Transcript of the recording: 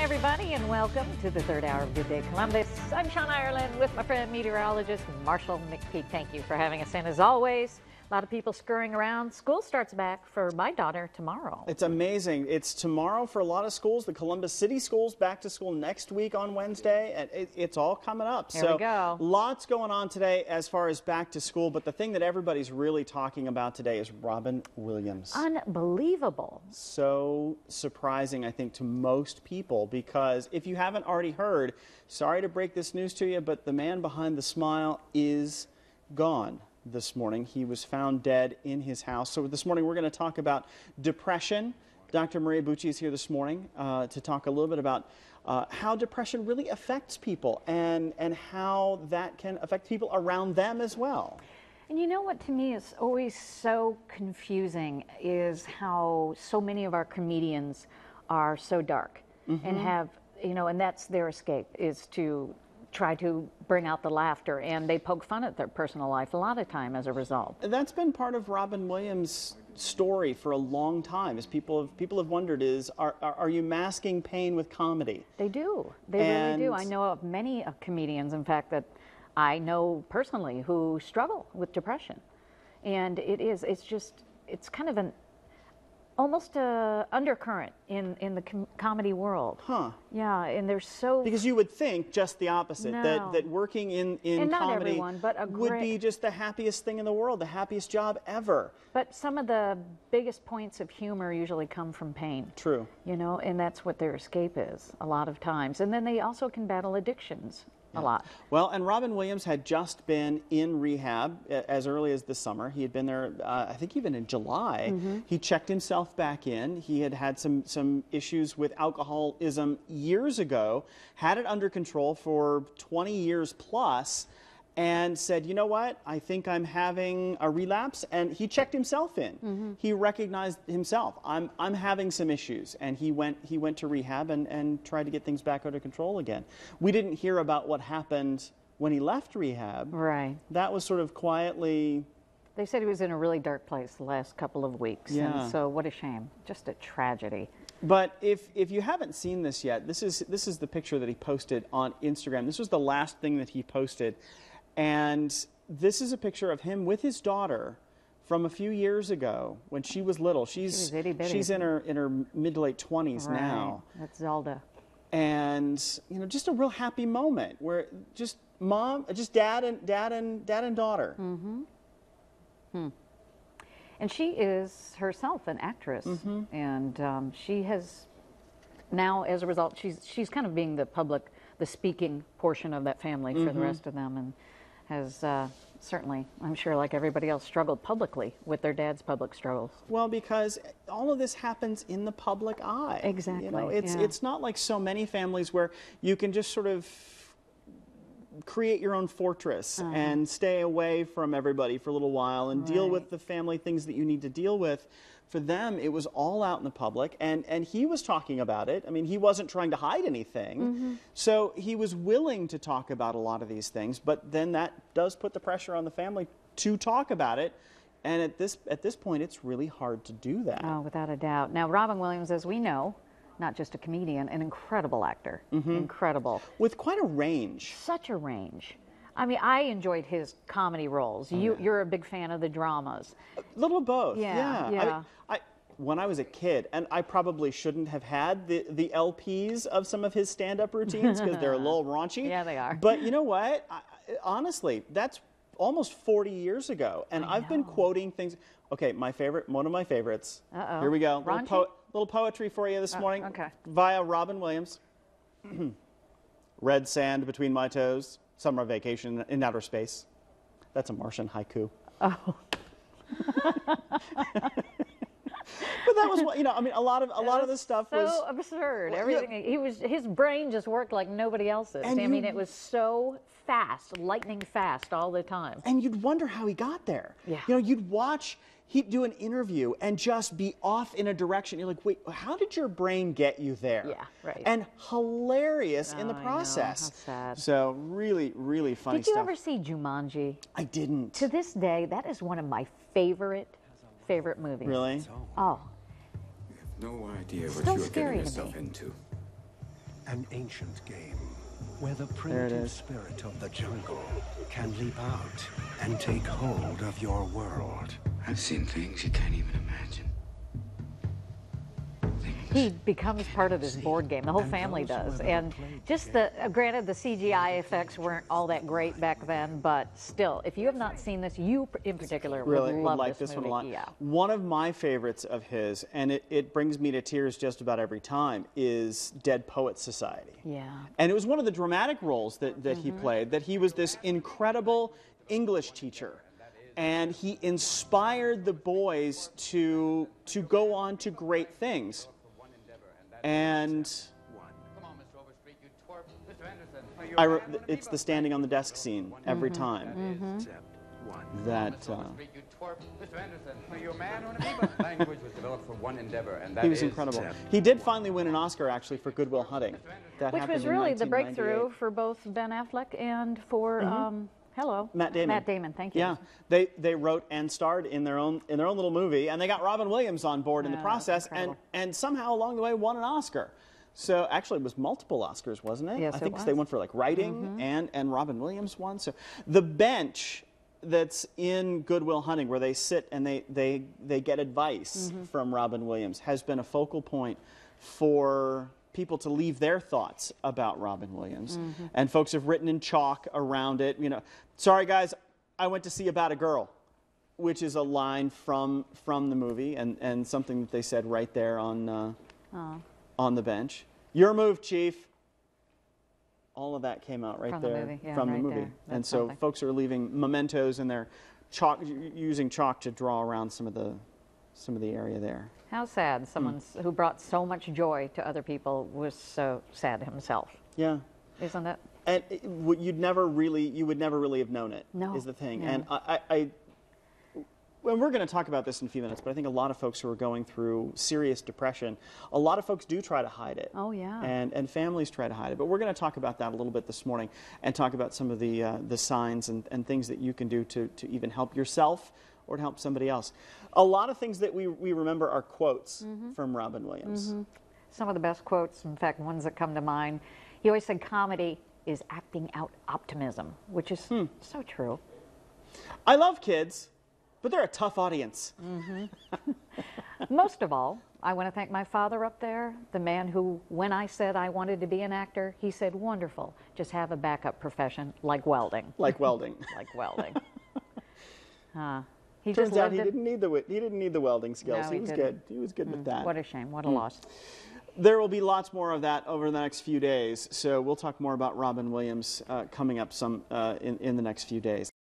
Hi, everybody, and welcome to the third hour of Good Day Columbus. I'm Sean Ireland with my friend meteorologist Marshall McPeak. Thank you for having us in, as always. A lot of people scurrying around. School starts back for my daughter tomorrow. It's amazing. It's tomorrow for a lot of schools. The Columbus City schools back to school next week on Wednesday. And it's all coming up. Here we go. Lots going on today as far as back to school. But the thing that everybody's really talking about today is Robin Williams. Unbelievable. So surprising, I think, to most people, because if you haven't already heard, sorry to break this news to you, but the man behind the smile is gone this morning. He was found dead in his house. So this morning we're going to talk about depression. Dr. Maria Bucci is here this morning to talk a little bit about how depression really affects people and how that can affect people around them as well. And you know what, to me, is always so confusing is how so many of our comedians are so dark and have, you know, and that's their escape, is to try to bring out the laughter, and they poke fun at their personal life a lot of time as a result. That's been part of Robin Williams' story for a long time. Is people have wondered, are you masking pain with comedy? They do. They really do. I know of many comedians, in fact, that I know personally who struggle with depression, and it's kind of an almost a undercurrent in the comedy world. Huh. Yeah, and they're so... Because you would think just the opposite, No. that working in And not comedy everyone, but would be just the happiest thing in the world, the happiest job ever. But some of the biggest points of humor usually come from pain. True. You know, and that's what their escape is a lot of times. And then they also can battle addictions a lot. Well, and Robin Williams had just been in rehab as early as this summer. He had been there, I think even in July. He checked himself back in. He had had some issues with alcoholism years ago, had it under control for 20 years plus, and said, you know what, I think I'm having a relapse. And he checked himself in. He recognized himself. I'm having some issues. And he went to rehab and tried to get things back under control again. We didn't hear about what happened when he left rehab. Right. That was sort of quietly... They said he was in a really dark place the last couple of weeks. Yeah. And so what a shame. Just a tragedy. But if you haven't seen this yet, this is the picture that he posted on Instagram. This was the last thing that he posted. And this is a picture of him with his daughter from a few years ago when she was little. She's in her mid to late 20s now. That's Zelda. And you know, just a real happy moment where just dad and daughter. And she is herself an actress, and she has now, as a result, she's kind of being the speaking portion of that family for the rest of them, and has certainly, I'm sure, like everybody else, struggled publicly with their dad's public struggles. Well, because all of this happens in the public eye. Exactly. You know, it's not like so many families where you can just sort of create your own fortress and stay away from everybody for a little while and deal with the family things that you need to deal with. For them, it was all out in the public, and he was talking about it. I mean, he wasn't trying to hide anything. So he was willing to talk about a lot of these things, but then that does put the pressure on the family to talk about it. And at this point, it's really hard to do that. Oh, without a doubt. Now, Robin Williams, as we know, not just a comedian, an incredible actor. Incredible. With quite a range. Such a range. I mean, I enjoyed his comedy roles. You're a big fan of the dramas. A little of both. Yeah. When I was a kid, and I probably shouldn't have had the LPs of some of his stand-up routines because they're a little raunchy. Yeah, they are. But you know what? Honestly, that's almost 40 years ago, and I've been quoting things. Okay, one of my favorites. Here we go. Little poetry for you this morning. Okay. Via Robin Williams. Red sand between my toes. Summer vacation in outer space. That's a Martian haiku. Oh. But that was what, you know, I mean, a lot of this stuff was so absurd. Well, Everything his brain just worked like nobody else's. I mean, it was so fast, lightning fast all the time. And you'd wonder how he got there. Yeah. You know, you'd watch he'd do an interview and just be off in a direction. You're like, wait, how did your brain get you there? Yeah, right. And hilarious in the process. I know, how sad. So really, really funny stuff. Did you ever see Jumanji? I didn't. To this day, that is one of my favorite movies. Really? Oh. You have no idea what Still you're scary getting to yourself me. into. An ancient game where the There it primitive is. spirit of the jungle can leap out and take hold of your world. I've seen things you can't even imagine. He becomes part of this board game. The whole And family those who does. have ever And played the just granted, the CGI effects weren't all that great back then, but still, if you have not seen this, you in particular Really would would love like this this movie. one a lot. Yeah. One of my favorites of his, and it brings me to tears just about every time, is Dead Poets Society. Yeah. And it was one of the dramatic roles that he played, that he was this incredible English teacher. And he inspired the boys to go on to great things. And it's the standing on the desk scene every time. That he was incredible. He did finally win an Oscar, actually, for Good Will Hunting. That Which happened was in really the 1998. breakthrough for both Ben Affleck and for Matt Damon. Matt Damon, thank you. Yeah, they wrote and starred in their own little movie, and they got Robin Williams on board in the process, and somehow along the way won an Oscar. So actually, it was multiple Oscars, wasn't it? Yes, I it think was. they went for like writing, and Robin Williams won. So the bench that's in Good Will Hunting, where they sit and they get advice from Robin Williams, has been a focal point for people to leave their thoughts about Robin Williams. And folks have written in chalk around it, sorry guys, I went to see About a Girl, which is a line from the movie and something that they said right there on the bench. Your move, Chief. All of that came out right From there the movie. Yeah, from the right movie. there. That's And so something. folks are leaving mementos and they're using chalk to draw around some of the area there. How sad someone who brought so much joy to other people was so sad himself. Yeah. Isn't it? And you would never really have known it. No. Is the thing. Yeah. And well, we're going to talk about this in a few minutes, but I think a lot of folks who are going through serious depression, a lot of folks do try to hide it. Oh, yeah. And families try to hide it. But we're going to talk about that a little bit this morning and talk about some of the signs and things that you can do to even help yourself or to help somebody else. A lot of things that we remember are quotes from Robin Williams. Some of the best quotes, in fact, ones that come to mind. He always said comedy is acting out optimism, which is so true. I love kids, but they're a tough audience. Most of all, I want to thank my father up there, the man who, when I said I wanted to be an actor, he said, wonderful, just have a backup profession like welding. Like welding. Like welding. He Turns just out lived he it. didn't need the welding skills. No, he he was didn't. good. He was good with that. What a shame. What a loss. There will be lots more of that over the next few days. So we'll talk more about Robin Williams coming up in the next few days.